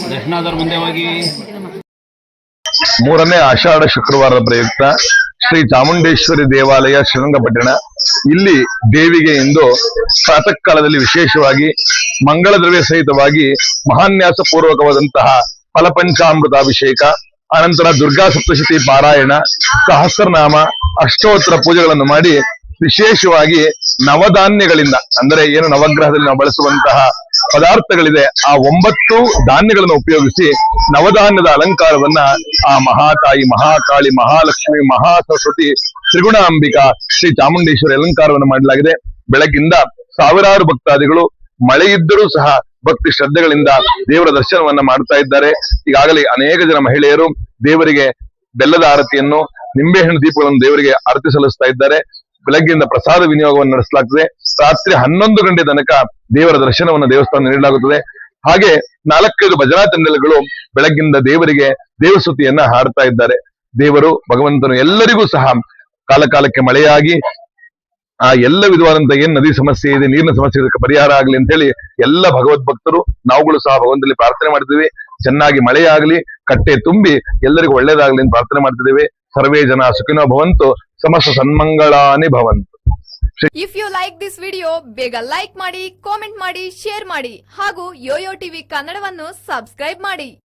ದರ್ಶನಾದರ ಮುಂದೆ ಹೋಗಿ ಮೂರನೇ ಆಷಾಢ ಶುಕ್ರವಾರದ ಪ್ರಯುಕ್ತ ಶ್ರೀ ಚಾಮುಂಡೇಶ್ವರಿ ದೇವಾಲಯ ಶ್ರೀರಂಗಪಟ್ಟಣ ಇಲ್ಲಿ ದೇವಿಗೆ ಇಂದು ಪ್ರಾತಃ ಕಾಲದಲ್ಲಿ ವಿಶೇಷವಾಗಿ ಮಂಗಳ ದ್ರವ್ಯ ಸಹಿತವಾಗಿ ಮಹಾನ್ಯಾಸ ಪೂರ್ವಕವಾದಂತಹ ಫಲಪಂಚಾಮೃತಾಭಿಷೇಕ, ಅನಂತರ ದುರ್ಗಾ ಸಪ್ತಶತಿ ಪಾರಾಯಣ, ಸಹಸ್ರನಾಮ, ಅಷ್ಟೋತ್ತರ ಪೂಜೆಗಳನ್ನು ಮಾಡಿ ವಿಶೇಷವಾಗಿ ನವಧಾನ್ಯಗಳಿಂದ, ಅಂದರೆ ಏನು ನವಗ್ರಹದಲ್ಲಿ ನಾವು ಬಳಸುವಂತಹ ಪದಾರ್ಥಗಳಿದೆ ಆ 9 ಧಾನ್ಯಗಳನ್ನು ಉಪಯೋಗಿಸಿ ನವಧಾನ್ಯದ ಅಲಂಕಾರವನ್ನ ಆ ಮಹಾತಾಯಿ, ಮಹಾಕಾಳಿ, ಮಹಾಲಕ್ಷ್ಮಿ, ಮಹಾಸರಸ್ವತಿ, ತ್ರಿಗುಣ ಅಂಬಿಕಾ, ಶ್ರೀ ಚಾಮುಂಡೇಶ್ವರಿ ಅಲಂಕಾರವನ್ನು ಮಾಡಲಾಗಿದೆ. ಬೆಳಗ್ಗಿಂದ ಸಾವಿರಾರು ಭಕ್ತಾದಿಗಳು ಮಳೆ ಇದ್ದರೂ ಸಹ ಭಕ್ತಿ ಶ್ರದ್ಧೆಗಳಿಂದ ದೇವರ ದರ್ಶನವನ್ನ ಮಾಡ್ತಾ ಇದ್ದಾರೆ. ಈಗಾಗಲೇ ಅನೇಕ ಜನ ಮಹಿಳೆಯರು ದೇವರಿಗೆ ಬೆಲ್ಲದ ಆರತಿಯನ್ನು, ನಿಂಬೆಹಣ್ಣು ದೀಪಗಳನ್ನು ದೇವರಿಗೆ ಆರತಿ ಸಲ್ಲಿಸ್ತಾ ಇದ್ದಾರೆ. ಬೆಳಗ್ಗೆಯಿಂದ ಪ್ರಸಾದ ವಿನಿಯೋಗವನ್ನು ನಡೆಸಲಾಗ್ತದೆ. ರಾತ್ರಿ 11 ಗಂಟೆ ತನಕ ದೇವರ ದರ್ಶನವನ್ನು ದೇವಸ್ಥಾನ ನೀಡಲಾಗುತ್ತದೆ. ಹಾಗೆ 4-5 ಭಜನಾ ತಂಡಗಳು ಬೆಳಗ್ಗಿಂದ ದೇವರಿಗೆ ದೇವಸ್ತುತಿಯನ್ನ ಹಾಡ್ತಾ ಇದ್ದಾರೆ. ದೇವರು ಭಗವಂತನು ಎಲ್ಲರಿಗೂ ಸಹ ಕಾಲ ಕಾಲಕ್ಕೆ ಮಳೆಯಾಗಿ ಆ ಎಲ್ಲ ವಿಧವಾದಂತಹ ಏನ್ ನದಿ ಸಮಸ್ಯೆ ಇದೆ, ನೀರಿನ ಸಮಸ್ಯೆ ಇದಕ್ಕೆ ಪರಿಹಾರ ಆಗಲಿ ಅಂತ ಹೇಳಿ ಎಲ್ಲ ಭಗವದ್ ಭಕ್ತರು ನಾವುಗಳು ಸಹ ಭಗವಂತನಲ್ಲಿ ಪ್ರಾರ್ಥನೆ ಮಾಡ್ತೀವಿ. ಚೆನ್ನಾಗಿ ಮಳೆಯಾಗಲಿ, ಕಟ್ಟೆ ತುಂಬಿ ಎಲ್ಲರಿಗೂ ಒಳ್ಳೇದಾಗ್ಲಿ ಅಂತ ಪ್ರಾರ್ಥನೆ ಮಾಡ್ತಿದ್ದೇವೆ. ಸರ್ವೇ ಜನ ಸುಖಿನೋ ಭವಂತು, ಸಮಸ್ತ ಸನ್ಮಂಗಳಾನಿ ಭವಂತು. If you like this video ಬೇಗ ಲೈಕ್ ಮಾಡಿ, ಕಾಮೆಂಟ್ ಮಾಡಿ, ಶೇರ್ ಮಾಡಿ ಹಾಗೂ ಯೋಯೋ ಟಿವಿ ಕನ್ನಡವನ್ನು ಸಬ್ಸ್ಕ್ರೈಬ್ ಮಾಡಿ.